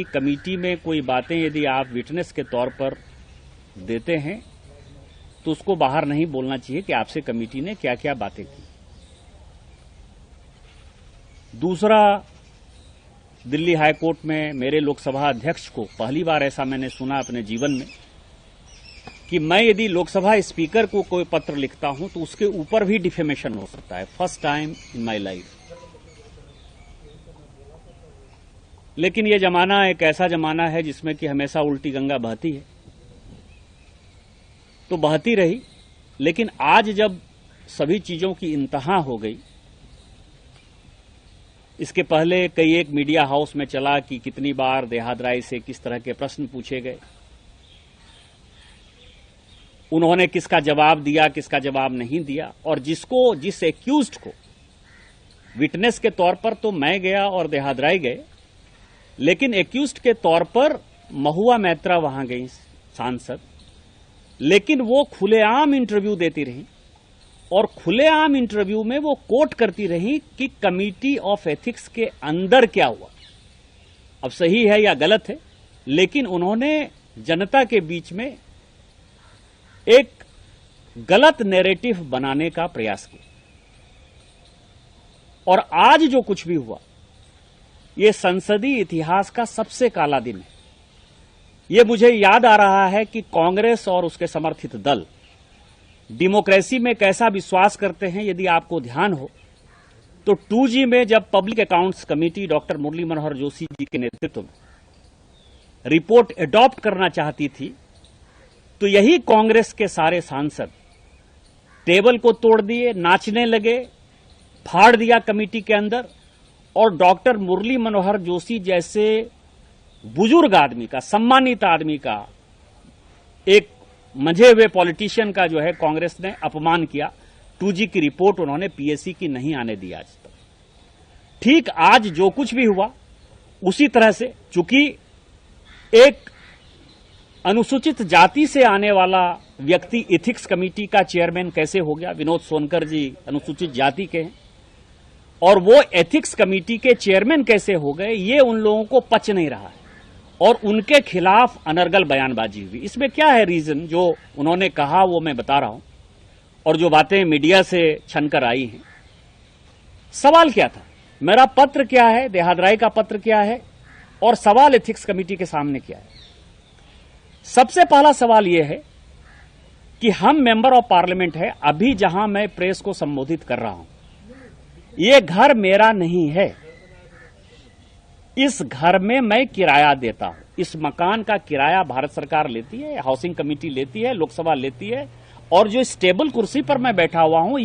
Committee में कोई बातें यदि आप विटनेस के तौर पर देते हैं तो उसको बाहर नहीं बोलना चाहिए कि आपसे कमेटी ने क्या क्या बातें की। दूसरा, दिल्ली हाई कोर्ट में मेरे लोकसभा अध्यक्ष को पहली बार ऐसा मैंने सुना अपने जीवन में कि मैं यदि लोकसभा स्पीकर को कोई पत्र लिखता हूं तो उसके ऊपर भी डिफेमेशन हो सकता है। First time in my life. लेकिन यह जमाना एक ऐसा जमाना है जिसमें कि हमेशा उल्टी गंगा बहती है, तो बहती रही। लेकिन आज जब सभी चीजों की इंतहा हो गई, इसके पहले कई एक मीडिया हाउस में चला कि कितनी बार देहाद्राई से किस तरह के प्रश्न पूछे गए, उन्होंने किसका जवाब दिया, किसका जवाब नहीं दिया, और जिस एक्यूज्ड को विटनेस के तौर पर तो मैं गया और देहाद्राई गए, लेकिन एक्यूज्ड के तौर पर महुआ मैत्रा वहां गई सांसद, लेकिन वो खुलेआम इंटरव्यू देती रही और खुलेआम इंटरव्यू में वो कोट करती रही कि कमिटी ऑफ एथिक्स के अंदर क्या हुआ। अब सही है या गलत है, लेकिन उन्होंने जनता के बीच में एक गलत नैरेटिव बनाने का प्रयास किया। और आज जो कुछ भी हुआ, ये संसदीय इतिहास का सबसे काला दिन है। ये मुझे याद आ रहा है कि कांग्रेस और उसके समर्थित दल डेमोक्रेसी में कैसा विश्वास करते हैं। यदि आपको ध्यान हो तो 2G में जब public accounts committee doctor Murli Manohar Joshi ji के नेतृत्व में रिपोर्ट एडॉप्ट करना चाहती थी, तो यही कांग्रेस के सारे सांसद टेबल को तोड़ दिए, नाचने लगे, फाड़ दिया कमेटी के अंदर, और डॉक्टर मुरली मनोहर जोशी जैसे बुजुर्ग आदमी का, सम्मानित आदमी का, एक मंझे हुए पॉलिटिशियन का जो है कांग्रेस ने अपमान किया। 2G की रिपोर्ट उन्होंने पीएससी की नहीं आने दी आज तक। ठीक आज जो कुछ भी हुआ उसी तरह से, चूंकि एक अनुसूचित जाति से आने वाला व्यक्ति एथिक्स कमेटी का चेयरमैन कैसे हो गया, विनोद सोनकर जी अनुसूचित जाति के हैं, और वो एथिक्स कमेटी के चेयरमैन कैसे हो गए, ये उन लोगों को पच नहीं रहा है और उनके खिलाफ अनर्गल बयानबाजी हुई। इसमें क्या है रीजन, जो उन्होंने कहा वो मैं बता रहा हूं, और जो बातें मीडिया से छनकर आई हैं। सवाल क्या था, मेरा पत्र क्या है, देहाद्राई का पत्र क्या है, और सवाल एथिक्स कमेटी के सामने क्या है। सबसे पहला सवाल यह है कि हम मेंबर ऑफ पार्लियामेंट है, अभी जहां मैं प्रेस को संबोधित कर रहा हूं, ये घर मेरा नहीं है। इस घर में मैं किराया देता हूं। इस मकान का किराया भारत सरकार लेती है, हाउसिंग कमेटी लेती है, लोकसभा लेती है, और जो इस टेबल कुर्सी पर मैं बैठा हुआ हूं